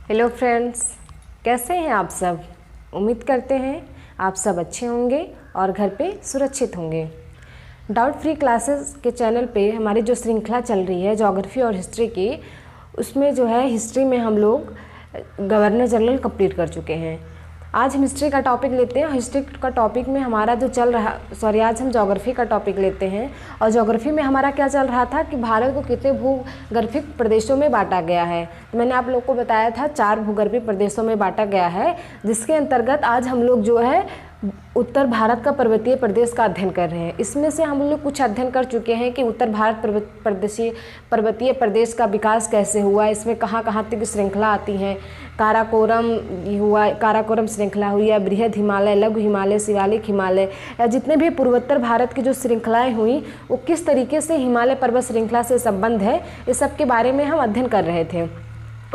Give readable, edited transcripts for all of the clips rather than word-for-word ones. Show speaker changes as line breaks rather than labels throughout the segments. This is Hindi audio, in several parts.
हेलो फ्रेंड्स, कैसे हैं आप सब। उम्मीद करते हैं आप सब अच्छे होंगे और घर पे सुरक्षित होंगे। डाउट फ्री क्लासेस के चैनल पे हमारी जो श्रृंखला चल रही है ज्योग्राफी और हिस्ट्री की, उसमें जो है हिस्ट्री में हम लोग गवर्नर जनरल कंप्लीट कर चुके हैं। आज हम हिस्ट्री का टॉपिक लेते हैं। हिस्ट्री का टॉपिक में हमारा जो चल रहा आज हम ज्योग्राफी का टॉपिक लेते हैं। और ज्योग्राफी में हमारा क्या चल रहा था कि भारत को कितने भूगर्भिक प्रदेशों में बांटा गया है। तो मैंने आप लोग को बताया था 4 भूगर्भिक प्रदेशों में बांटा गया है, जिसके अंतर्गत आज हम लोग जो है उत्तर भारत का पर्वतीय प्रदेश का अध्ययन कर रहे हैं। इसमें से हम लोग कुछ अध्ययन कर चुके हैं कि उत्तर भारत पर्वतीय प्रदेश का विकास कैसे हुआ, इसमें कहाँ कहाँ तक श्रृंखला आती हैं। काराकोरम हुआ, काराकोरम श्रृंखला हुई है, बृहद हिमालय, लघु हिमालय, शिवालिक हिमालय, या जितने भी पूर्वोत्तर भारत की जो श्रृंखलाएँ हुई वो किस तरीके से हिमालय पर्वत श्रृंखला से संबंध है, इस सब के बारे में हम अध्ययन कर रहे थे।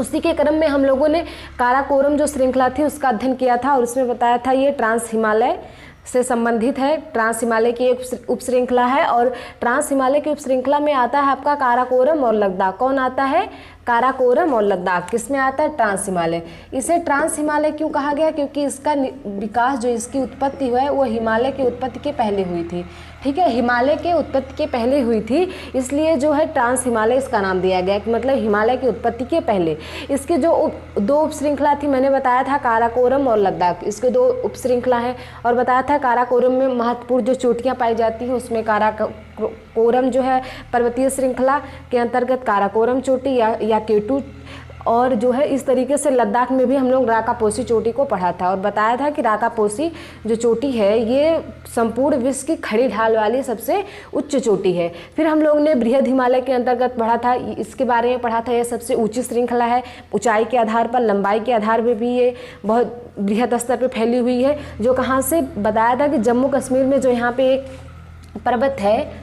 उसी के क्रम में हम लोगों ने काराकोरम जो श्रृंखला थी उसका अध्ययन किया था और उसमें बताया था ये ट्रांस हिमालय से संबंधित है। ट्रांस हिमालय की एक उप श्रृंखला है और ट्रांस हिमालय की उप श्रृंखला में आता है आपका काराकोरम और लद्दाख। कौन आता है? काराकोरम और लद्दाख। किसमें आता है? ट्रांस हिमालय। इसे ट्रांस हिमालय क्यों कहा गया? क्योंकि इसका विकास जो इसकी उत्पत्ति हुआ है वो हिमालय की उत्पत्ति के पहले हुई थी। ठीक है, हिमालय के उत्पत्ति के पहले हुई थी, इसलिए जो है ट्रांस हिमालय इसका नाम दिया गया, मतलब हिमालय की उत्पत्ति के पहले। इसके जो दो उप श्रृंखला थी, मैंने बताया था काराकोरम और लद्दाख, इसके 2 उप श्रृंखला है। और बताया था काराकोरम में महत्वपूर्ण जो चोटियाँ पाई जाती हैं उसमें काराकोरम जो है पर्वतीय श्रृंखला के अंतर्गत काराकोरम चोटी या केटू, और जो है इस तरीके से लद्दाख में भी हम लोग राकापोसी चोटी को पढ़ा था और बताया था कि राकापोसी जो चोटी है ये संपूर्ण विश्व की खड़ी ढाल वाली सबसे उच्च चोटी है। फिर हम लोग ने बृहद हिमालय के अंतर्गत पढ़ा था, इसके बारे में पढ़ा था, यह सबसे ऊंची श्रृंखला है। ऊंचाई के आधार पर, लंबाई के आधार पर भी ये बहुत बृहद स्तर पर फैली हुई है। जो कहाँ से बताया था कि जम्मू कश्मीर में जो यहाँ पे एक पर्वत है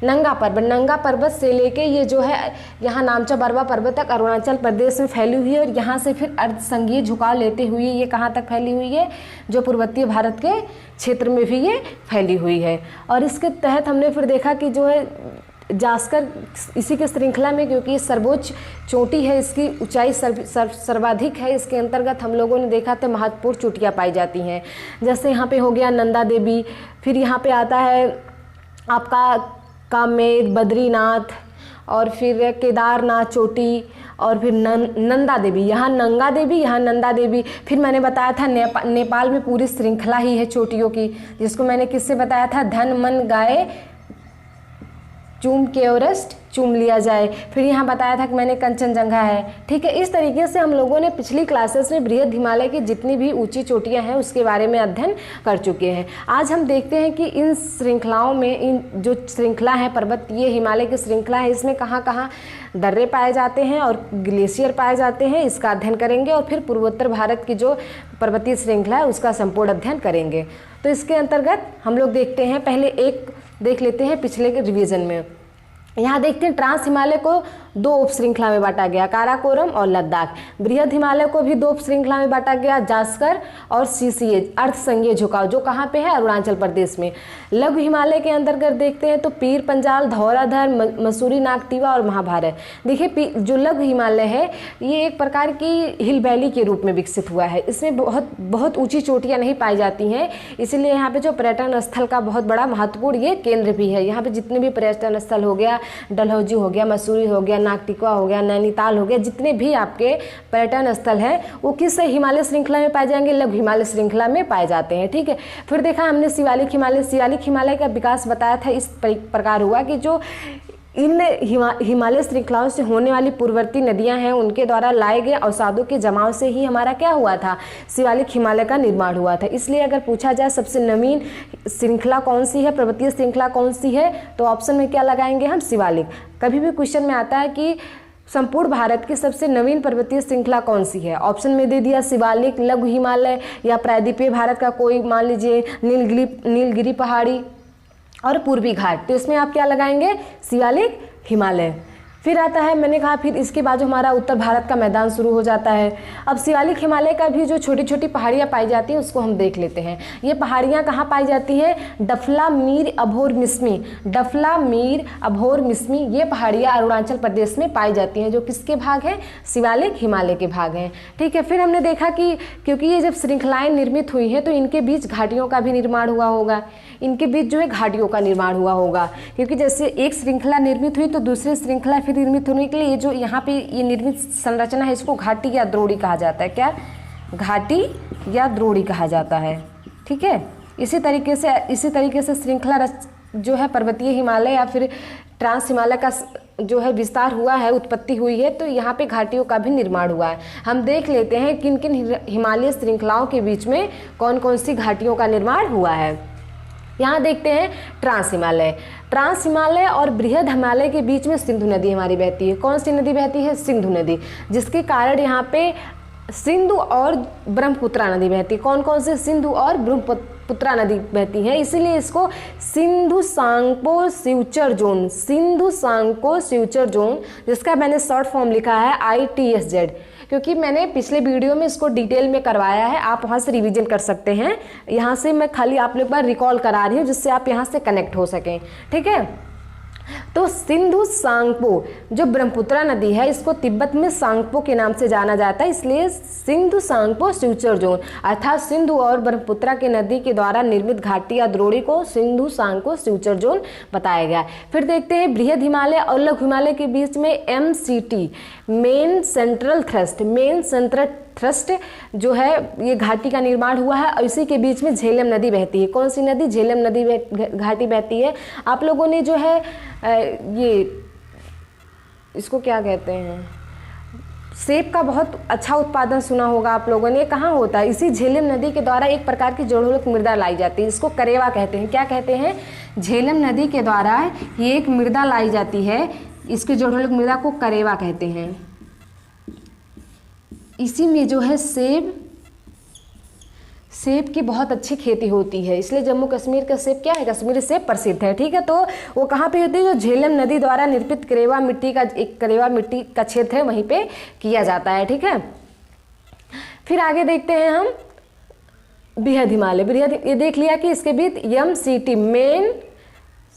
नंगा पर्वत से लेके ये जो है यहाँ नामचा बरवा पर्वत तक अरुणाचल प्रदेश में फैली हुई है। और यहाँ से फिर अर्धसंगीय झुकाव लेते हुए ये कहाँ तक फैली हुई है? जो पूर्वोत्तर भारत के क्षेत्र में भी ये फैली हुई है। और इसके तहत हमने फिर देखा कि जो है जास्कर इसी के श्रृंखला में, क्योंकि सर्वोच्च चोटी है, इसकी ऊंचाई सर्वाधिक है, इसके अंतर्गत हम लोगों ने देखा था महत्वपूर्ण चोटियाँ पाई जाती हैं। जैसे यहाँ पे हो गया नंदा देवी, फिर यहाँ पे आता है आपका कामेर, बद्रीनाथ, और फिर केदारनाथ चोटी, और फिर नंदा देवी, यहाँ नंगा देवी, यहाँ नंदा देवी। फिर मैंने बताया था नेपाल में पूरी श्रृंखला ही है चोटियों की, जिसको मैंने किससे बताया था? धन मन गाए चूम के एवरेस्ट चूम लिया जाए। फिर यहाँ बताया था कि मैंने कंचनजंगा है। ठीक है, इस तरीके से हम लोगों ने पिछली क्लासेस में बृहद हिमालय की जितनी भी ऊंची चोटियाँ हैं उसके बारे में अध्ययन कर चुके हैं। आज हम देखते हैं कि इन श्रृंखलाओं में, इन जो श्रृंखला है पर्वतीय हिमालय की श्रृंखला है, इसमें कहाँ कहाँ दर्रे पाए जाते हैं और ग्लेशियर पाए जाते हैं, इसका अध्ययन करेंगे। और फिर पूर्वोत्तर भारत की जो पर्वतीय श्रृंखला है उसका संपूर्ण अध्ययन करेंगे। तो इसके अंतर्गत हम लोग देखते हैं, पहले एक देख लेते हैं पिछले के रिवीजन में। यहाँ देखते हैं ट्रांस हिमालय को 2 उप श्रृंखला में बांटा गया, काराकोरम और लद्दाख। बृहद हिमालय को भी 2 उप श्रृंखला में बांटा गया, जास्कर और सीसीए, अर्धसंगीय झुकाव, जो कहाँ पे है? अरुणाचल प्रदेश में। लघु हिमालय के अंतर्गत देखते हैं तो पीर पंजाल, धौलाधर, मसूरी, नागटीवा और महाभारत। देखिए जो लघु हिमालय है ये एक प्रकार की हिल वैली के रूप में विकसित हुआ है। इसमें बहुत ऊँची चोटियाँ नहीं पाई जाती हैं, इसीलिए यहाँ पे जो पर्यटन स्थल का बहुत बड़ा महत्वपूर्ण ये केंद्र भी है। यहाँ पे जितने भी पर्यटन स्थल हो गया, डलहौजी हो गया, मसूरी हो गया, नागटिका हो गया, नैनीताल हो गया, जितने भी आपके पर्यटन स्थल हैं वो किस हिमालय श्रृंखला में पाए जाएंगे? लघु हिमालय श्रृंखला में पाए जाते हैं। ठीक है, फिर देखा हमने शिवालिक हिमालय का विकास बताया था इस प्रकार हुआ कि जो इन हिमालय श्रृंखलाओं से होने वाली पूर्ववर्ती नदियां हैं उनके द्वारा लाए गए अवसादों के जमाव से ही हमारा क्या हुआ था? शिवालिक हिमालय का निर्माण हुआ था। इसलिए अगर पूछा जाए सबसे नवीन श्रृंखला कौन सी है, पर्वतीय श्रृंखला कौन सी है, तो ऑप्शन में क्या लगाएंगे हम? शिवालिक। कभी भी क्वेश्चन में आता है कि संपूर्ण भारत की सबसे नवीन पर्वतीय श्रृंखला कौन सी है, ऑप्शन में दे दिया शिवालिक, लघु हिमालय, या प्रायद्वीपीय भारत का कोई, मान लीजिए नीलगिरी पहाड़ी और पूर्वी घाट। तो इसमें आप क्या लगाएंगे? शिवालिक हिमालय। फिर आता है, मैंने कहा फिर इसके बाद जो हमारा उत्तर भारत का मैदान शुरू हो जाता है। अब शिवालिक हिमालय का भी जो छोटी छोटी पहाड़ियाँ पाई जाती हैं उसको हम देख लेते हैं। ये पहाड़ियाँ कहाँ पाई जाती हैं? डफला, मीर, अभोर, मिसमी। डफला, मीर, अभोर, मिसमी ये पहाड़ियाँ अरुणाचल प्रदेश में पाई जाती हैं, जो किसके भाग हैं? शिवालिक हिमालय के भाग हैं। ठीक है, फिर हमने देखा कि क्योंकि ये जब श्रृंखलाएँ निर्मित हुई हैं तो इनके बीच घाटियों का भी निर्माण हुआ होगा, इनके बीच जो है घाटियों का निर्माण हुआ होगा, क्योंकि जैसे एक श्रृंखला निर्मित हुई तो दूसरी श्रृंखला फिर निर्मित होने के लिए ये जो यहाँ पे ये निर्मित संरचना है इसको घाटी या द्रोणी कहा जाता है। क्या? घाटी या द्रोणी कहा जाता है। ठीक है, इसी तरीके से श्रृंखला जो है पर्वतीय हिमालय या फिर ट्रांस हिमालय का जो है विस्तार हुआ है, उत्पत्ति हुई है, तो यहाँ पे घाटियों का भी निर्माण हुआ है। हम देख लेते हैं किन किन हिमालय श्रृंखलाओं के बीच में कौन कौन सी घाटियों का निर्माण हुआ है। यहाँ देखते हैं ट्रांस हिमालय और बृहद हिमालय के बीच में सिंधु नदी हमारी बहती है। कौन सी नदी बहती है? सिंधु नदी, जिसके कारण यहाँ पे सिंधु और ब्रह्मपुत्रा नदी बहती है। कौन कौन से? सिंधु और ब्रह्मपुत्रा नदी बहती है, इसीलिए इसको सिंधु सांगपो शिवचर जोन, सिंधु सांगपो शिवचर जोन, जिसका मैंने शॉर्ट फॉर्म लिखा है ITSZ, क्योंकि मैंने पिछले वीडियो में इसको डिटेल में करवाया है, आप वहाँ से रिवीजन कर सकते हैं। यहाँ से मैं खाली आप लोग बार रिकॉल करा रही हूँ जिससे आप यहाँ से कनेक्ट हो सकें। ठीक है, तो सिंधु सांगपो जो ब्रह्मपुत्रा नदी है इसको तिब्बत में सांगपो के नाम से जाना जाता है, इसलिए सिंधु सांगपो शिवचर जोन अर्थात सिंधु और ब्रह्मपुत्रा के नदी के द्वारा निर्मित घाटी या द्रोणी को सिंधु सांगपो शिवचर जोन बताया गया। फिर देखते हैं बृहद हिमालय और लघु हिमालय के बीच में MCT मेन सेंट्रल थ्रस्ट जो है ये घाटी का निर्माण हुआ है, और इसी के बीच में झेलम नदी बहती है। कौन सी नदी? झेलम नदी घाटी बहती है। आप लोगों ने जो है ये इसको क्या कहते हैं, सेब का बहुत अच्छा उत्पादन सुना होगा आप लोगों ने, कहाँ होता है? इसी झेलम नदी के द्वारा एक प्रकार की जड़ोलक मृदा लाई जाती है, इसको करेवा कहते हैं। क्या कहते हैं? झेलम नदी के द्वारा ये एक मृदा लाई जाती है, इसकी जड़ोलक मृदा को करेवा कहते हैं। इसी में जो है सेब की बहुत अच्छी खेती होती है, इसलिए जम्मू कश्मीर का सेब क्या है? कश्मीरी सेब प्रसिद्ध है। ठीक है, तो वो कहाँ पे होती है? जो झेलम नदी द्वारा निर्मित करेवा मिट्टी का क्षेत्र है वहीं पे किया जाता है। ठीक है, फिर आगे देखते हैं हम बृहद हिमालय। ये देख लिया कि इसके बीच MCT मेन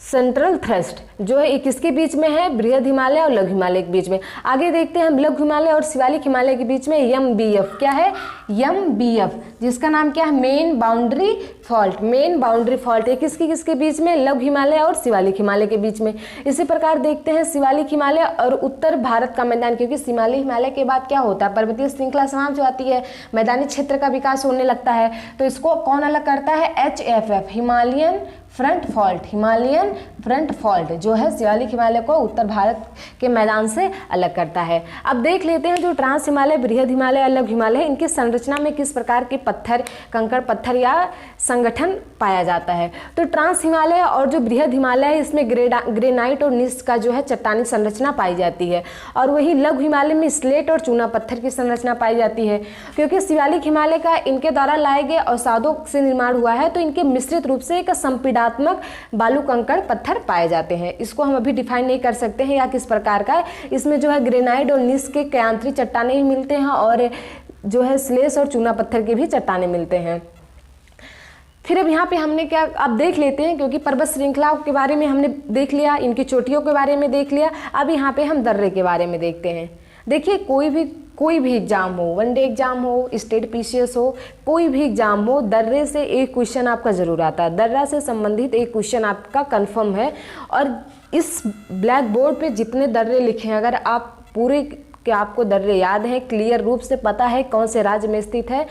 सेंट्रल थ्रस्ट जो है किसके बीच में है? बृहद हिमालय और लघु हिमालय के बीच में। आगे देखते हैं हम लघु हिमालय और शिवालिक हिमालय के बीच में MBF। क्या है? MBF, जिसका नाम क्या है? Main boundary fault. Main boundary fault है किसके बीच में? लघु हिमालय और शिवालिक हिमालय के बीच में। इसी प्रकार देखते हैं शिवालिक हिमालय और उत्तर भारत का मैदान, क्योंकि शिवालिक हिमालय के बाद क्या होता है? पर्वतीय श्रृंखला समाप्त हो जाती है, मैदानी क्षेत्र का विकास होने लगता है, तो इसको कौन अलग करता है? HFF Himalayan front fault. Himalayan front fault जो है शिवालिक हिमालय को उत्तर भारत के मैदान से अलग करता है। अब देख लेते हैं जो ट्रांस हिमालय, बृहद हिमालय, लघु हिमालय है, इनकी संरचना में किस प्रकार के पत्थर, कंकड़ पत्थर या संगठन पाया जाता है। तो ट्रांस हिमालय और जो बृहद हिमालय है इसमें ग्रेनाइट और नीस का जो है चट्टानी संरचना पाई जाती है, और वही लघु हिमालय में स्लेट और चूना पत्थर की संरचना पाई जाती है। क्योंकि शिवालिक हिमालय का इनके द्वारा लाए गए अवसादों से निर्माण हुआ है, तो इनके मिश्रित रूप से एक संपीड़ात्मक बालू कंकड़ पत्थर पाए जाते हैं। इसको हम अभी डिफाइन नहीं कर सकते हैं या किस प्रकार का है। इसमें जो है ग्रेनाइट और नीस के क्यांत्री चट्टाने भी मिलते हैं, और जो है स्लेस और चूना पत्थर के भी चट्टाने मिलते हैं। फिर अब यहाँ पे हमने क्या अब देख लेते हैं, क्योंकि पर्वत श्रृंखलाओं के बारे में हमने देख लिया, इनकी चोटियों के बारे में देख लिया, अब यहाँ पे हम दर्रे के बारे में देखते हैं। देखिए कोई भी एग्जाम हो, वनडे एग्जाम हो, स्टेट PCS हो, कोई भी एग्जाम हो, दर्रे से एक क्वेश्चन आपका जरूर आता है। दर्रा से संबंधित एक क्वेश्चन आपका कंफर्म है, और इस ब्लैक बोर्ड पे जितने दर्रे लिखे हैं, अगर आप पूरे के आपको दर्रे याद हैं, क्लियर रूप से पता है कौन से राज्य में स्थित है,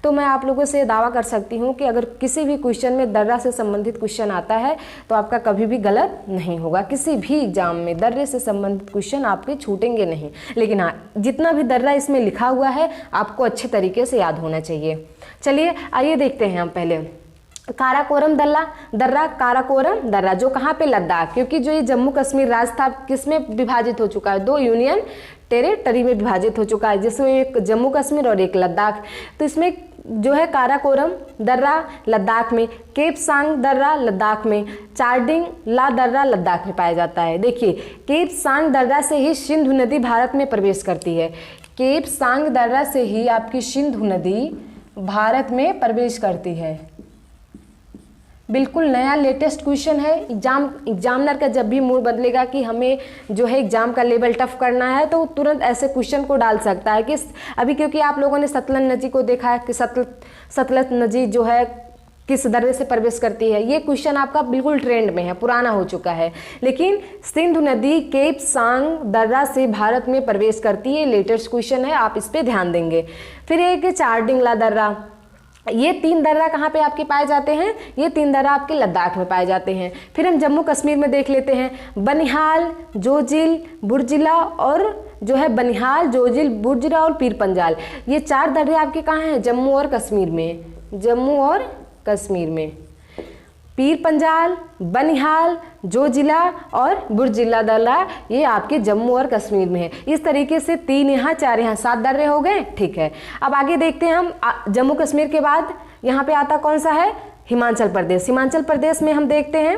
तो मैं आप लोगों से दावा कर सकती हूँ कि अगर किसी भी क्वेश्चन में दर्रा से संबंधित क्वेश्चन आता है तो आपका कभी भी गलत नहीं होगा। किसी भी एग्जाम में दर्रे से संबंधित क्वेश्चन आपके छूटेंगे नहीं। लेकिन हाँ, जितना भी दर्रा इसमें लिखा हुआ है आपको अच्छे तरीके से याद होना चाहिए। चलिए आइए देखते हैं हम पहले काराकोरम दर्रा। काराकोरम दर्रा जो कहाँ पे? लद्दाख, क्योंकि जो ये जम्मू कश्मीर राज्य था किस में विभाजित हो चुका है? 2 यूनियन टेरिटरी में विभाजित हो चुका है, जिसमें एक जम्मू कश्मीर और एक लद्दाख। तो इसमें जो है काराकोरम दर्रा लद्दाख में, केपसांग दर्रा लद्दाख में, चार्डिंग ला दर्रा लद्दाख में पाया जाता है। देखिए केपसांग दर्रा से ही सिंधु नदी भारत में प्रवेश करती है। केपसांग दर्रा से ही आपकी सिंधु नदी भारत में प्रवेश करती है। बिल्कुल नया लेटेस्ट क्वेश्चन है। एग्जामिनर का जब भी मूड बदलेगा कि हमें जो है एग्जाम का लेवल टफ करना है, तो तुरंत ऐसे क्वेश्चन को डाल सकता है कि अभी क्योंकि आप लोगों ने सतलज नदी को देखा है कि सतलज नदी जो है किस दर्रे से प्रवेश करती है। ये क्वेश्चन आपका बिल्कुल ट्रेंड में है, पुराना हो चुका है। लेकिन सिंधु नदी केपसांग दर्रा से भारत में प्रवेश करती है, लेटेस्ट क्वेश्चन है, आप इस पर ध्यान देंगे। फिर एक चार्डिंगला दर्रा, ये 3 दर्रा कहाँ पे आपके पाए जाते हैं? ये 3 दर्रा आपके लद्दाख में पाए जाते हैं। फिर हम जम्मू कश्मीर में देख लेते हैं, बनिहाल, जोजिल, बुर्जिला और जो है बनिहाल, जोजिल, बुर्जिला और पीर पंजाल, ये 4 दर्रे आपके कहाँ हैं? जम्मू और कश्मीर में। जम्मू और कश्मीर में पीर पंजाल, बनिहाल, जोजिला और बुर्जिला दर्रा ये आपके जम्मू और कश्मीर में है। इस तरीके से 3 यहाँ 4 यहाँ 7 दर्रे हो गए। ठीक है, अब आगे देखते हैं हम। जम्मू कश्मीर के बाद यहाँ पे आता कौन सा है? हिमाचल प्रदेश। हिमाचल प्रदेश में हम देखते हैं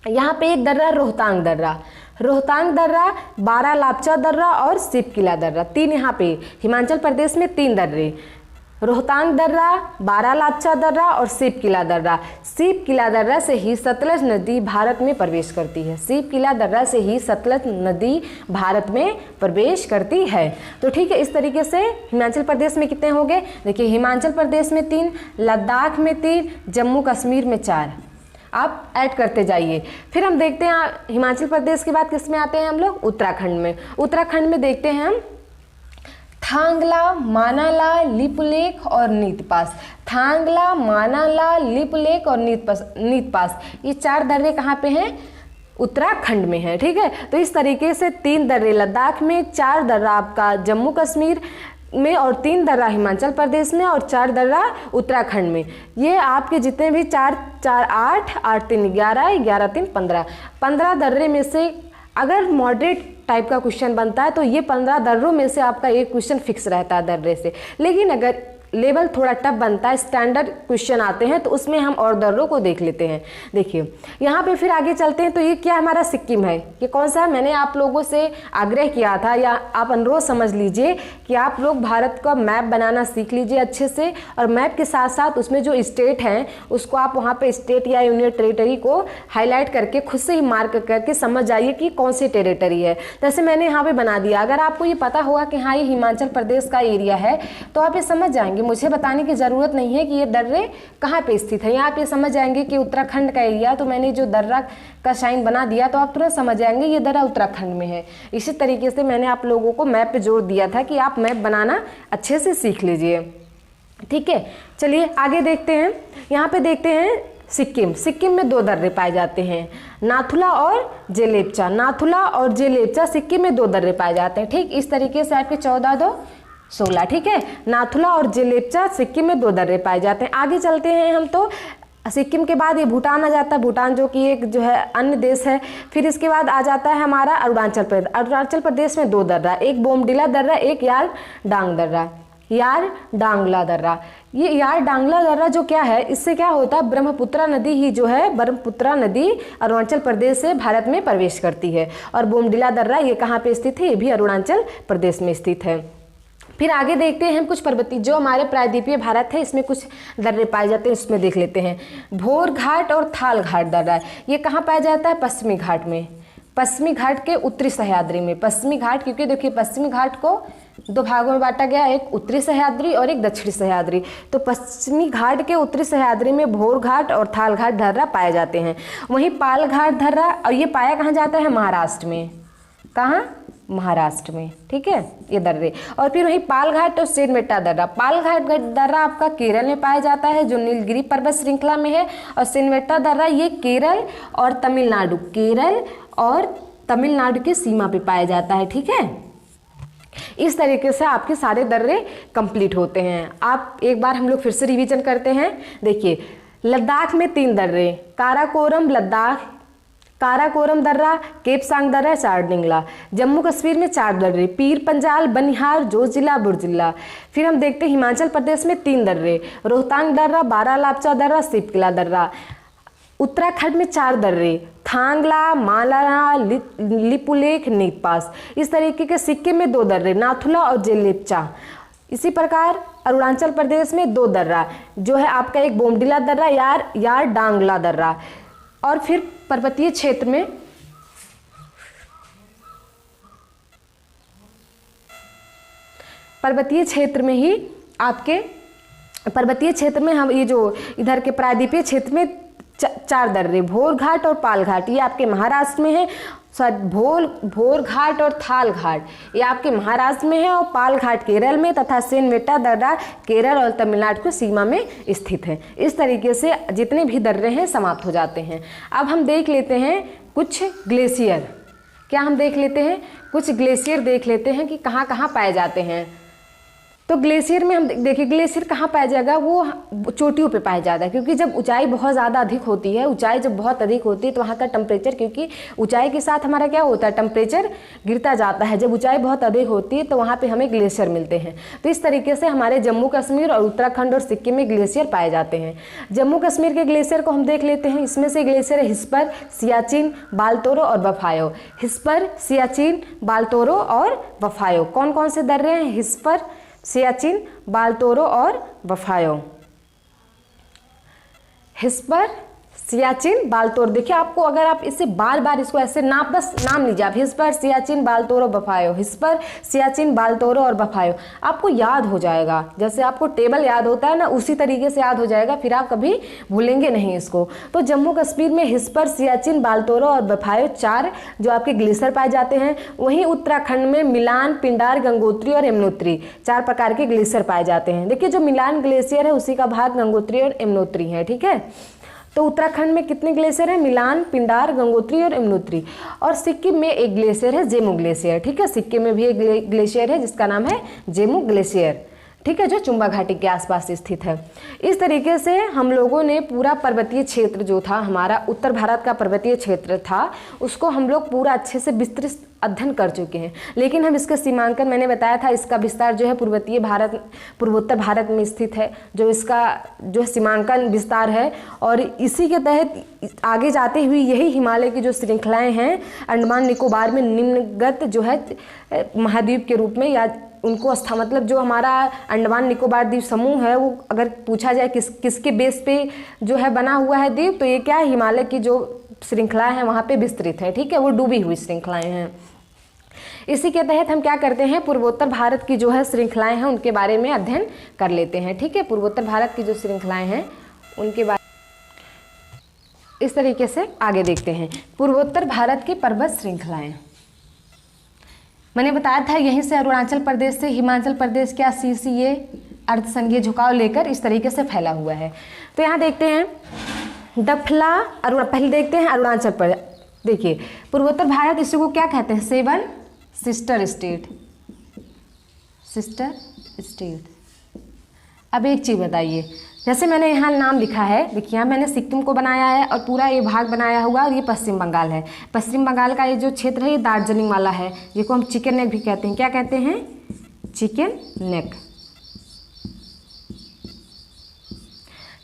यहाँ पे एक दर्रा रोहतांग दर्रा, रोहतांग दर्रा, बारालापचा दर्रा और सिपकिला दर्रा, 3 यहाँ पे हिमाचल प्रदेश में 3 दर्रे, रोहतांग दर्रा, बारालापचा दर्रा और सिपकिला दर्रा। सिपकिला दर्रा से ही सतलज नदी भारत में प्रवेश करती है। सिपकिला दर्रा से ही सतलज नदी भारत में प्रवेश करती है। तो ठीक है, इस तरीके से हिमाचल प्रदेश में कितने हो गए? देखिए हिमाचल प्रदेश में 3, लद्दाख में 3, जम्मू कश्मीर में 4। आप ऐड करते जाइए। फिर हम देखते हैं हिमाचल प्रदेश के बाद किस में आते हैं हम लोग? उत्तराखंड में। उत्तराखंड में देखते हैं हम थांगला, मानाला, लिपुलेख और नीतपास। थांगला, मानाला, लिपुलेख और नीतपास, ये 4 दर्रे कहाँ पे हैं? उत्तराखंड में है। ठीक है, तो इस तरीके से 3 दर्रे लद्दाख में, 4 दर्रा आपका जम्मू कश्मीर में और 3 दर्रा हिमाचल प्रदेश में और 4 दर्रा उत्तराखंड में। ये आपके जितने भी 4 4 8 8 3 11 11 3 15 दर्रे में से अगर मॉडरेट टाइप का क्वेश्चन बनता है तो ये 15 दर्रों में से आपका एक क्वेश्चन फिक्स रहता है दर्रे से। लेकिन अगर लेवल थोड़ा टफ बनता है, स्टैंडर्ड क्वेश्चन आते हैं, तो उसमें हम और दर्रों को देख लेते हैं। देखिए यहाँ पे फिर आगे चलते हैं। तो ये क्या हमारा सिक्किम है, ये कौन सा है? मैंने आप लोगों से आग्रह किया था या आप अनुरोध समझ लीजिए कि आप लोग भारत का मैप बनाना सीख लीजिए अच्छे से, और मैप के साथ साथ उसमें जो स्टेट हैं उसको आप वहाँ पे स्टेट या यूनियन टेरिटरी को हाईलाइट करके खुद से ही मार्क करके समझ जाइए कि कौन सी टेरिटरी है। जैसे मैंने यहाँ पे बना दिया। अगर आपको ये पता होगा कि हाँ ये हिमाचल प्रदेश का एरिया है तो आप ये समझ जाएंगे, मुझे बताने की ज़रूरत नहीं है कि ये दर्रे कहाँ पे स्थित है। यहाँ आप ये समझ जाएंगे कि उत्तराखंड का एरिया, तो मैंने जो दर्रा का साइन बना दिया तो आप तुरंत समझ जाएंगे ये दर्रा उत्तराखंड में है। इसी तरीके से मैंने आप लोगों को मैप पे जोर दिया था कि आप मैप बनाना अच्छे से सीख लीजिए। ठीक है, चलिए आगे देखते हैं। यहाँ पे देखते हैं सिक्किम। सिक्किम में 2 दर्रे पाए जाते हैं, नाथुला और जेलेपचा। नाथुला और जेलेपचा सिक्किम में 2 दर्रे पाए जाते हैं। ठीक इस तरीके से आपके 14 2 16। ठीक है, नाथुला और जेलेपचा सिक्किम में 2 दर्रे पाए जाते हैं। आगे चलते हैं हम। तो सिक्किम के बाद ये भूटान आ जाता है, भूटान जो कि एक जो है अन्य देश है। फिर इसके बाद आ जाता है हमारा अरुणाचल प्रदेश। अरुणाचल प्रदेश में 2 दर्रा, एक बोमडिला दर्रा, एक यार डांग दर्रा, यार डांगला दर्रा। ये यार डांगला दर्रा जो क्या है, इससे क्या होता है, ब्रह्मपुत्रा नदी ही जो है, ब्रह्मपुत्रा नदी अरुणाचल प्रदेश से भारत में प्रवेश करती है। और बोमडिला दर्रा ये कहाँ पे स्थित है? ये भी अरुणाचल प्रदेश में स्थित है। फिर आगे देखते हैं हम कुछ पर्वतीय जो हमारे प्रायद्वीपीय भारत है इसमें कुछ दर्रे पाए जाते हैं, उसमें देख लेते हैं। भोर घाट और थाल घाट दर्रा, ये कहाँ पाया जाता है? पश्चिमी घाट में। पश्चिमी घाट के उत्तरी सह्याद्री में। पश्चिमी घाट, क्योंकि देखिए पश्चिमी घाट को 2 भागों में बांटा गया, एक उत्तरी सह्याद्री और एक दक्षिणी सह्याद्री। तो पश्चिमी घाट के उत्तरी सह्याद्री में भोर घाट और थाल घाट दर्रा पाए जाते हैं। वहीं पाल घाट दर्रा, और ये पाया कहाँ जाता है? महाराष्ट्र में। कहाँ? महाराष्ट्र में। ठीक है, ये दर्रे। और फिर वही पालघाट और सेनमेटा दर्रा। पालघाट दर्रा आपका केरल में पाया जाता है जो नीलगिरी पर्वत श्रृंखला में है, और सेनमेटा दर्रा ये केरल और तमिलनाडु, केरल और तमिलनाडु की सीमा पे पाया जाता है। ठीक है, इस तरीके से आपके सारे दर्रे कंप्लीट होते हैं। आप एक बार हम लोग फिर से रिवीजन करते हैं। देखिए लद्दाख में 3 दर्रे, काराकोरम लद्दाख, काराकोरम दर्रा, केपसांग दर्रा, चारडिंगला। जम्मू कश्मीर में 4 दर्रे, पीर पंजाल, बनिहाल, जोजिला, बुर्जिला। फिर हम देखते हैं हिमाचल प्रदेश में 3 दर्रे, रोहतांग दर्रा, बारालापचा दर्रा, सिपकिला दर्रा। उत्तराखंड में 4 दर्रे, थांगला, मालाना, लिपुलेख, नीतपास। इस तरीके के सिक्किम में 2 दर्रे, नाथुला और जेलेपचा। इसी प्रकार अरुणाचल प्रदेश में 2 दर्रा जो है आपका, एक बोमडिला दर्रा, यार डांगला दर्रा। और फिर पर्वतीय क्षेत्र में पर्वतीय क्षेत्र में हम ये जो इधर के प्रायद्वीपीय क्षेत्र में 4 दर्रे, भोर घाट और पाल घाट, ये आपके महाराष्ट्र में है। भोर घाट और थाल घाट ये आपके महाराष्ट्र में है, और पाल घाट केरल में, तथा सेनवेटा दर्रा केरल और तमिलनाडु की सीमा में स्थित है। इस तरीके से जितने भी दर्रे हैं समाप्त हो जाते हैं। अब हम देख लेते हैं कुछ ग्लेशियर। क्या हम देख लेते हैं? कुछ ग्लेशियर देख लेते हैं कि कहाँ कहाँ पाए जाते हैं। तो ग्लेशियर में हम देखिए, ग्लेशियर कहाँ पाया जाएगा? वो चोटियों पे पाया जाता है, क्योंकि जब ऊंचाई बहुत ज़्यादा अधिक होती है, ऊंचाई जब बहुत अधिक होती है तो वहाँ का टेम्परेचर, क्योंकि ऊंचाई के साथ हमारा क्या होता है, टेम्परेचर गिरता जाता है। जब ऊंचाई बहुत अधिक होती है तो वहाँ पे हमें ग्लेशियर मिलते हैं। तो इस तरीके से हमारे जम्मू कश्मीर और उत्तराखंड और सिक्किम में ग्लेशियर पाए जाते हैं। जम्मू कश्मीर के ग्लेशियर को हम देख लेते हैं। इसमें से ग्लेशियर है हिस्पर, सियाचिन, बालतोरो और बफायो। हिस्पर, सियाचिन, बालतोरो और बफायो। कौन कौन से दर्रे हैं? हिस्पर, सियाचिन, बालतोरो और बफायो। हिस्पर, सियाचिन, बालतोरो। देखिए आपको, अगर आप इससे बार बार इसको ऐसे बस नाम लीजिए आप, हिस्पर, सियाचिन, बालतोरो, बफायो, हिस्पर, सियाचिन, बालतोरो और बफायो। आपको याद हो जाएगा, जैसे आपको टेबल याद होता है ना, उसी तरीके से याद हो जाएगा, फिर आप कभी भूलेंगे नहीं इसको। तो जम्मू कश्मीर में हिस्पर, सियाचिन, बालतोरो और बफायो 4 जो आपके ग्लेशियर पाए जाते हैं। वहीं उत्तराखंड में मिलान, पिंडार, गंगोत्री और यमुनोत्री 4 प्रकार के ग्लेशियर पाए जाते हैं। देखिए जो मिलान ग्लेशियर है उसी का भाग गंगोत्री और यमुनोत्री है। ठीक है, तो उत्तराखंड में कितने ग्लेशियर हैं? मिलान, पिंडार, गंगोत्री और यमुनोत्री। और सिक्किम में एक ग्लेशियर है, जेमू ग्लेशियर। ठीक है, सिक्किम में भी एक ग्लेशियर है जिसका नाम है जेमू ग्लेशियर। ठीक है, जो चुंबा घाटी के आसपास स्थित है। इस तरीके से हम लोगों ने पूरा पर्वतीय क्षेत्र जो था हमारा, उत्तर भारत का पर्वतीय क्षेत्र था, उसको हम लोग पूरा अच्छे से विस्तृत अध्ययन कर चुके हैं। लेकिन हम इसका सीमांकन, मैंने बताया था, इसका विस्तार जो है पूर्वोत्तर भारत में स्थित है, जो इसका जो सीमांकन विस्तार है। और इसी के तहत आगे जाते हुए यही हिमालय की जो श्रृंखलाएँ हैं, अंडमान निकोबार में निम्नगत जो है महाद्वीप के रूप में, या उनको मतलब जो हमारा अंडमान निकोबार द्वीप समूह है, वो अगर पूछा जाए किसके बेस पे जो है बना हुआ है द्वीप, तो ये क्या है, हिमालय की जो श्रृंखलाएं हैं वहाँ पे विस्तृत है। ठीक है, वो डूबी हुई श्रृंखलाएं हैं। इसी के तहत हम क्या करते हैं, पूर्वोत्तर भारत की जो है श्रृंखलाएं हैं उनके बारे में अध्ययन कर लेते हैं। ठीक है, पूर्वोत्तर भारत की जो श्रृंखलाएं हैं उनके बारे इस तरीके से आगे देखते हैं। पूर्वोत्तर भारत की पर्वत श्रृंखलाएं, मैंने बताया था यहीं से अरुणाचल प्रदेश से हिमाचल प्रदेश क्या सीसीए अर्धसंघीय झुकाव लेकर इस तरीके से फैला हुआ है। तो यहाँ देखते हैं पहले देखते हैं अरुणाचल प्रदेश। देखिए पूर्वोत्तर भारत, इसी को क्या कहते हैं, 7 सिस्टर स्टेट। अब एक चीज़ बताइए, जैसे मैंने यहाँ नाम लिखा है, देखिए यहाँ मैंने सिक्किम को बनाया है और पूरा ये भाग बनाया हुआ, और ये पश्चिम बंगाल है। पश्चिम बंगाल का ये जो क्षेत्र है ये दार्जिलिंग वाला है, जिसको हम चिकन नेक भी कहते हैं। क्या कहते हैं? Chicken neck.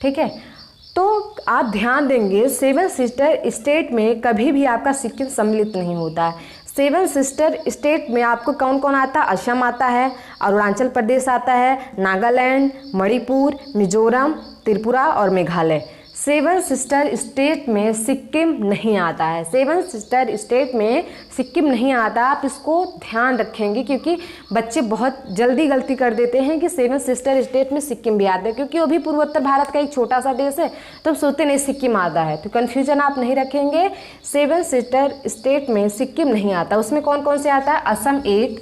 ठीक है, तो आप ध्यान देंगे 7 सिस्टर स्टेट में कभी भी आपका सिक्किम सम्मिलित नहीं होता है। 7 सिस्टर स्टेट में आपको कौन कौन आता है? असम आता है, अरुणाचल प्रदेश आता है, नागालैंड, मणिपुर, मिजोरम, त्रिपुरा और मेघालय। 7 सिस्टर स्टेट में सिक्किम नहीं आता है। 7 सिस्टर स्टेट में सिक्किम नहीं आता। आप इसको ध्यान रखेंगे, क्योंकि बच्चे बहुत जल्दी गलती कर देते हैं कि 7 सिस्टर स्टेट में सिक्किम भी आता है, क्योंकि वो भी पूर्वोत्तर भारत का एक छोटा सा देश है, तो सोचते नहीं सिक्किम आता है। तो कन्फ्यूजन आप नहीं रखेंगे। 7 सिस्टर स्टेट में सिक्किम नहीं आता। उसमें कौन कौन से आता है? असम 1,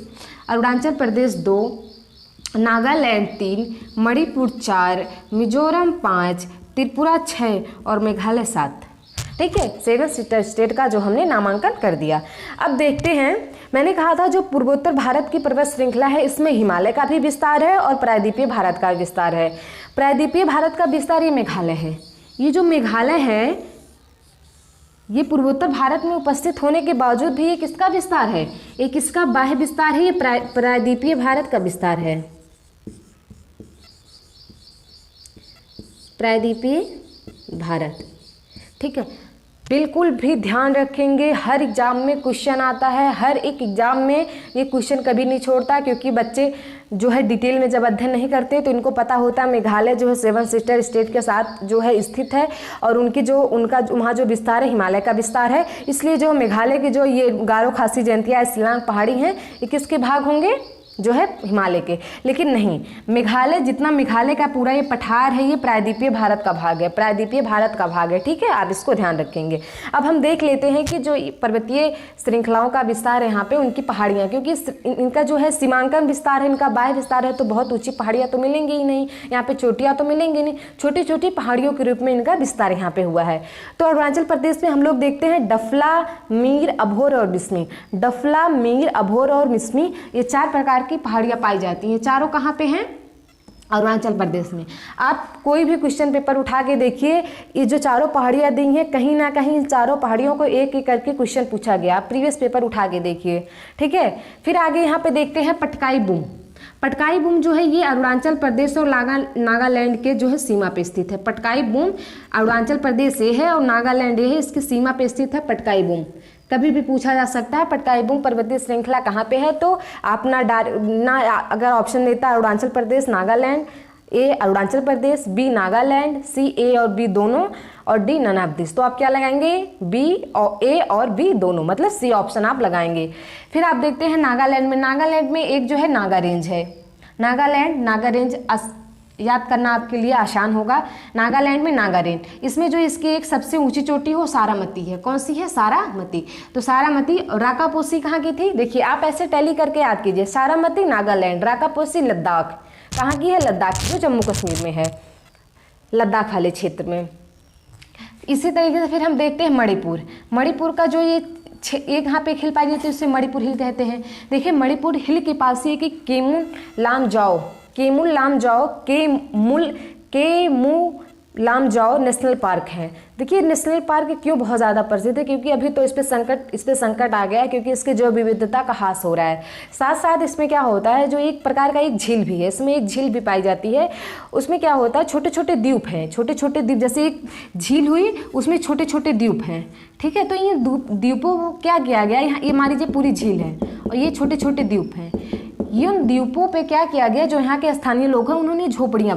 अरुणाचल प्रदेश 2, नागालैंड 3, मणिपुर 4, मिजोरम 5, त्रिपुरा 6 और मेघालय 7। ठीक है, 7 सिस्टर स्टेट का जो हमने नामांकन कर दिया। अब देखते हैं, मैंने कहा था जो पूर्वोत्तर भारत की पर्वत श्रृंखला है इसमें हिमालय का भी विस्तार है और प्रायद्वीपीय भारत का विस्तार है। प्रायद्वीपीय भारत का विस्तार ये मेघालय है। ये जो मेघालय है ये पूर्वोत्तर भारत में उपस्थित होने के बावजूद भी ये किसका विस्तार है? एक इसका बाह्य विस्तार है, ये प्रायद्वीपीय भारत का विस्तार है, प्रायद्वीपीय भारत। ठीक है, बिल्कुल भी ध्यान रखेंगे, हर एग्ज़ाम में क्वेश्चन आता है, हर एक एग्ज़ाम में ये क्वेश्चन कभी नहीं छोड़ता, क्योंकि बच्चे जो है डिटेल में जब अध्ययन नहीं करते तो इनको पता होता है मेघालय जो है 7 सिस्टर स्टेट के साथ जो है स्थित है, और उनका वहाँ जो विस्तार है हिमालय का विस्तार है, इसलिए जो मेघालय के जो ये गारो खासी जयंतिया शिलांग पहाड़ी हैं ये किसके भाग होंगे? जो है हिमालय के। लेकिन नहीं, मेघालय जितना मेघालय का पूरा ये पठार है ये प्रायद्वीपीय भारत का भाग है, प्रायद्वीपीय भारत का भाग है। ठीक है, आप इसको ध्यान रखेंगे। अब हम देख लेते हैं कि जो पर्वतीय श्रृंखलाओं का विस्तार है यहाँ पे, उनकी पहाड़ियाँ, क्योंकि इनका जो है सीमांकन विस्तार है, इनका बाह्य विस्तार है, तो बहुत ऊँची पहाड़ियाँ तो मिलेंगी ही नहीं, यहाँ पे चोटियाँ तो मिलेंगी नहीं, छोटी छोटी पहाड़ियों के रूप में इनका विस्तार यहाँ पे हुआ है। तो अरुणाचल प्रदेश में हम लोग देखते हैं डफला, मीर, अभोर और मिसमी। डफला, मीर, अभोर और मिसमी, ये 4 प्रकार की पहाड़ियाँ पाई जाती हैं। चारों कहाँ पे हैं? अरुणाचल प्रदेश में। आप कोई भी क्वेश्चन पेपर उठा के देखिए, ये जो चारों पहाड़ियाँ दी हैं, कहीं ना कहीं इन चारों पहाड़ियों को एक एक करके क्वेश्चन पूछा गया। आप प्रीवियस पेपर उठा के देखिए। ठीक है, फिर आगे यहाँ पे देखते हैं पटकाई बूम। पटकाई बूम जो है ये अरुणाचल प्रदेश और नागालैंड के जो है सीमा पे स्थित है। पटकाई बूम अरुणाचल प्रदेश से है और नागालैंड ये है, इसकी सीमा पे स्थित है पटकाई बूम। कभी भी पूछा जा सकता है पटकाई बूम पर्वतीय श्रृंखला कहाँ पे है, तो आप ना अगर ऑप्शन देता है अरुणाचल प्रदेश, नागालैंड, ए अरुणाचल प्रदेश, बी नागालैंड, सी ए और बी दोनों, और डी नन ऑफ दिस, तो आप क्या लगाएंगे? बी और ए और बी दोनों, मतलब सी ऑप्शन आप लगाएंगे। फिर आप देखते हैं नागालैंड में। नागालैंड में एक जो है नागा रेंज है। नागा रेंज याद करना आपके लिए आसान होगा। नागालैंड में नागा रेंज, इसमें जो इसकी एक सबसे ऊंची चोटी हो सारामती है। कौन सी है? सारामती। तो सारामती, राकापोसी कहाँ की थी? देखिए आप ऐसे टैली करके याद कीजिए, सारामती नागालैंड, राकापोसी लद्दाख। कहाँ की है? लद्दाख, जो जम्मू कश्मीर में है, लद्दाख वाले क्षेत्र में। इसी तरीके से फिर हम देखते हैं मणिपुर। मणिपुर का जो ये एक यहाँ पे एक हिल पाई जाती है, उसे मणिपुर हिल कहते हैं। देखिए मणिपुर हिल के पास ही है कि केमुल लाम जाओ नेशनल पार्क है। देखिए नेशनल पार्क क्यों बहुत ज़्यादा प्रसिद्ध है, क्योंकि अभी तो इस पे संकट आ गया है, क्योंकि इसकी जैव विविधता का ह्रास हो रहा है। साथ साथ इसमें क्या होता है, जो एक प्रकार का एक झील भी है, इसमें एक झील भी पाई जाती है। उसमें क्या होता है, छोटे छोटे द्वीप हैं, छोटे छोटे द्वीप, जैसे एक झील हुई उसमें छोटे छोटे द्वीप हैं। ठीक है, तो ये द्वीपों को क्या किया गया, यहाँ ये मान लीजिए पूरी झील है और ये छोटे छोटे द्वीप हैं। ये उन द्वीपों पे क्या किया गया, जो यहाँ के स्थानीय लोग हैं उन्होंने झोपड़ियाँ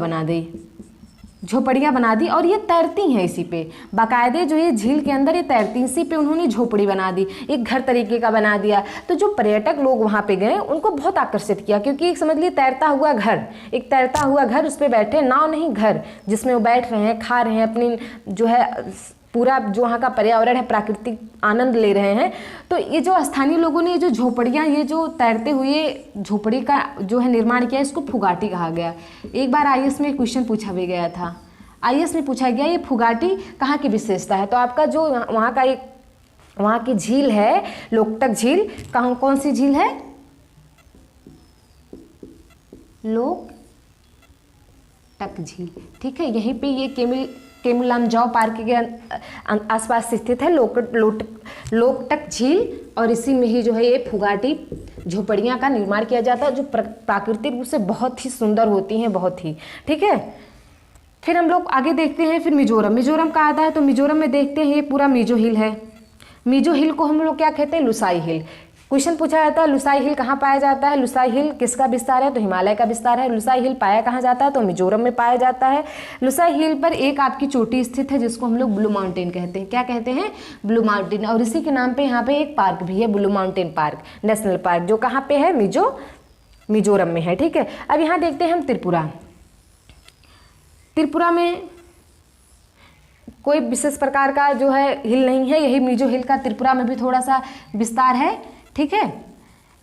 बना दी और ये तैरती हैं इसी पे, बाकायदे जो ये झील के अंदर ये तैरती, इसी पे उन्होंने झोपड़ी बना दी, एक घर तरीके का बना दिया। तो जो पर्यटक लोग वहाँ पे गए उनको बहुत आकर्षित किया, क्योंकि एक समझ लिए तैरता हुआ घर, उस पर बैठे, नाव नहीं घर, जिसमें वो बैठ रहे हैं, खा रहे हैं, अपनी जो है पूरा जो वहाँ का पर्यावरण है प्राकृतिक आनंद ले रहे हैं। तो ये जो स्थानीय लोगों ने ये जो झोपड़ियाँ, ये जो तैरते हुए झोपड़ी का जो है निर्माण किया, इसको फुगाटी कहा गया। एक बार आईएएस में क्वेश्चन पूछा भी गया था, आईएएस में पूछा गया ये फुगाटी कहाँ की विशेषता है। तो आपका जो वहाँ की झील है लोकटक झील, कौन सी झील है? लोकटक झील। ठीक है, यहीं पे ये केमुल लामजाओ पार्क के आसपास स्थित है लोकटक झील, और इसी में ही जो है ये फुगाटी झोपड़ियाँ का निर्माण किया जाता है, जो प्राकृतिक रूप से बहुत ही सुंदर होती हैं, बहुत ही। ठीक है, फिर हम लोग आगे देखते हैं। फिर मिजोरम का आता है, तो मिजोरम में देखते हैं ये पूरा मिजो हिल है। मिजो हिल को हम लोग क्या कहते हैं? लुसाई हिल। क्वेश्चन पूछा जाता है लुसाई हिल कहाँ पाया जाता है, लुसाई हिल किसका विस्तार है, तो हिमालय का विस्तार है। लुसाई हिल पाया कहाँ जाता है, तो मिजोरम में पाया जाता है। लुसाई हिल पर एक आपकी चोटी स्थित है जिसको हम लोग ब्लू माउंटेन कहते हैं। क्या कहते हैं? Blue mountain. और इसी के नाम पे यहाँ पे एक पार्क भी है, blue mountain park national park, जो कहाँ पे है? मिजोरम में है। ठीक है, अब यहाँ देखते हैं हम त्रिपुरा में कोई विशेष प्रकार का जो है हिल नहीं है, यही मिजो हिल का त्रिपुरा में भी थोड़ा सा विस्तार है। ठीक है,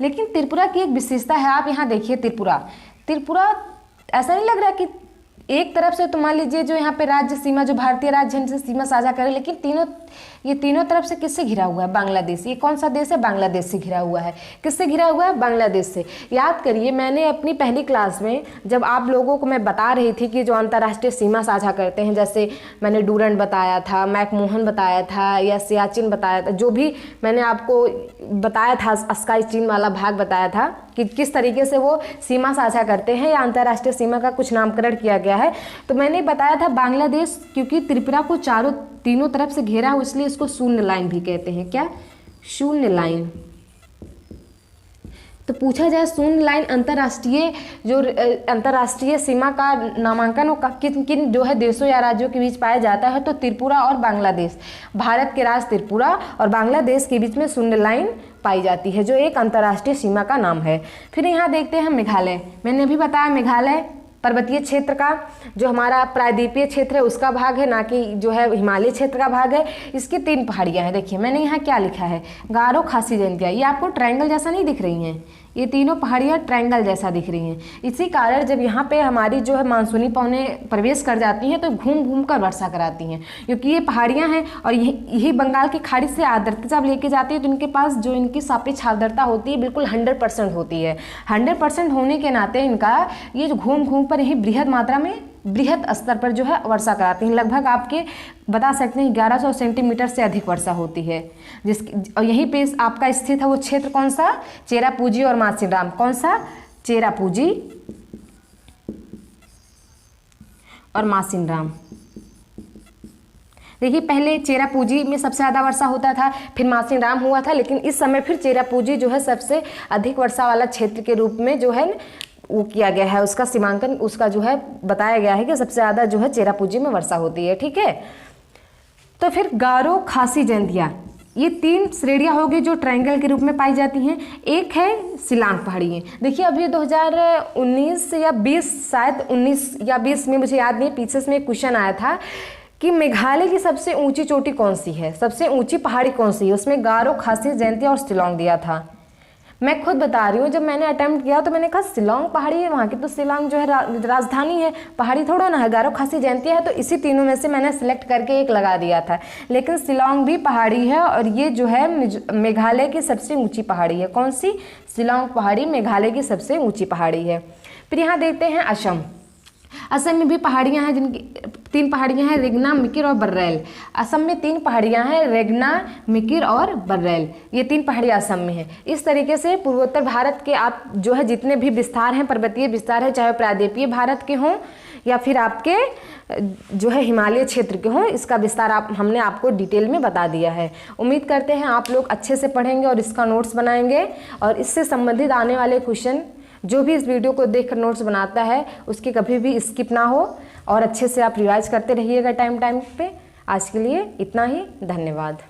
लेकिन त्रिपुरा की एक विशेषता है, आप यहाँ देखिए त्रिपुरा ऐसा नहीं लग रहा कि एक तरफ से तो मान लीजिए जो यहाँ पे राज्य सीमा, जो भारतीय राज्य इनसे सीमा साझा करे, लेकिन ये तीनों तरफ से किससे घिरा हुआ है? बांग्लादेश। ये कौन सा देश है? बांग्लादेश से घिरा हुआ है। किससे घिरा हुआ है? बांग्लादेश से। याद करिए, मैंने अपनी पहली क्लास में जब आप लोगों को मैं बता रही थी कि जो अंतर्राष्ट्रीय सीमा साझा करते हैं, जैसे मैंने डूरंड बताया था, मैकमोहन बताया था, या सियाचिन बताया था, जो भी मैंने आपको बताया था, स्काई चीन वाला भाग बताया था कि किस तरीके से वो सीमा साझा करते हैं या अंतर्राष्ट्रीय सीमा का कुछ नामकरण किया गया है। तो मैंने बताया था बांग्लादेश क्योंकि त्रिपुरा को तीनों तरफ से घेरा हो, इसलिए इसको शून्य लाइन भी कहते हैं। क्या? शून्य लाइन। तो पूछा जाए शून्य लाइन अंतर्राष्ट्रीय सीमा का नामांकन किन किन जो है देशों या राज्यों के बीच पाया जाता है, तो त्रिपुरा और बांग्लादेश, भारत के राज्य त्रिपुरा और बांग्लादेश के बीच में शून्य लाइन पाई जाती है, जो एक अंतर्राष्ट्रीय सीमा का नाम है। फिर यहाँ देखते हैं मेघालय। मैंने अभी बताया मेघालय पर्वतीय क्षेत्र का, जो हमारा प्रायद्वीपीय क्षेत्र है उसका भाग है, ना कि जो है हिमालय क्षेत्र का भाग है। इसकी 3 पहाड़ियाँ हैं। देखिए मैंने यहाँ क्या लिखा है, गारो, खासी, जयंतिया। ये आपको ट्रायंगल जैसा नहीं दिख रही हैं? ये तीनों पहाड़ियाँ ट्रायंगल जैसा दिख रही हैं। इसी कारण जब यहाँ पे हमारी जो है मानसूनी पवनें प्रवेश कर जाती हैं तो घूम घूम कर वर्षा कराती हैं, क्योंकि ये पहाड़ियाँ हैं और यही बंगाल की खाड़ी से आर्द्रता जब लेके जाती है तो इनके पास जो इनकी सापेक्ष आर्द्रता होती है बिल्कुल 100% होती है। 100% होने के नाते इनका ये जो घूम घूम पर यही बृहद मात्रा में, बृहद स्तर पर जो है वर्षा कराती हैं। लगभग आपके बता सकते हैं 1100 सेंटीमीटर से अधिक वर्षा होती है। और यहीं पे आपका स्थित है वो क्षेत्र कौन सा? चेरापूंजी और मासिनराम। कौन सा? चेरापूंजी और मासिनराम। देखिए पहले चेरापूंजी में सबसे ज़्यादा वर्षा होता था, फिर मासिनराम हुआ था, लेकिन इस समय फिर चेरापूंजी जो है सबसे अधिक वर्षा वाला क्षेत्र के रूप में जो है वो किया गया है। उसका सीमांकन, उसका जो है बताया गया है कि सबसे ज़्यादा जो है चेरापूंजी में वर्षा होती है। ठीक है, तो फिर गारो, खासी, जयंतिया, ये 3 श्रेणियाँ होगी जो ट्रायंगल के रूप में पाई जाती हैं। एक है शिलांग पहाड़ियाँ। देखिए अभी 2019 या 20, शायद 19 या 20 में, मुझे याद नहीं, पीछे से में क्वेश्चन आया था कि मेघालय की सबसे ऊंची चोटी कौन सी है, सबसे ऊंची पहाड़ी कौन सी है। उसमें गारो, खासी, जयंतिया और शिलांग दिया था। मैं खुद बता रही हूँ, जब मैंने अटेम्प्ट किया तो मैंने कहा शिलांग पहाड़ी है, वहाँ की तो शिलांग जो है राजधानी है, पहाड़ी थोड़ा ना है। गारो, खासी, जयंतिया है, तो इसी तीनों में से मैंने सिलेक्ट करके एक लगा दिया था। लेकिन शिलांग भी पहाड़ी है और ये जो है मेघालय की सबसे ऊंची पहाड़ी है। कौन सी? शिलांग पहाड़ी मेघालय की सबसे ऊंची पहाड़ी है। फिर यहाँ देखते हैं असम। असम में भी पहाड़ियाँ हैं, जिनकी 3 पहाड़ियाँ हैं, रेगना, मिकिर और बर्रैल। असम में 3 पहाड़ियाँ हैं, रेगना, मिकिर और बर्रैल। ये 3 पहाड़ियाँ असम में हैं। इस तरीके से पूर्वोत्तर भारत के आप जो है जितने भी विस्तार हैं, पर्वतीय विस्तार है, चाहे प्रायद्वीपीय भारत के हों या फिर आपके जो है हिमालय क्षेत्र के हों, इसका विस्तार हमने आपको डिटेल में बता दिया है। उम्मीद करते हैं आप लोग अच्छे से पढ़ेंगे और इसका नोट्स बनाएंगे, और इससे संबंधित आने वाले क्वेश्चन, जो भी इस वीडियो को देखकर नोट्स बनाता है उसकी कभी भी स्किप ना हो, और अच्छे से आप रिवाइज करते रहिएगा टाइम पे। आज के लिए इतना ही, धन्यवाद।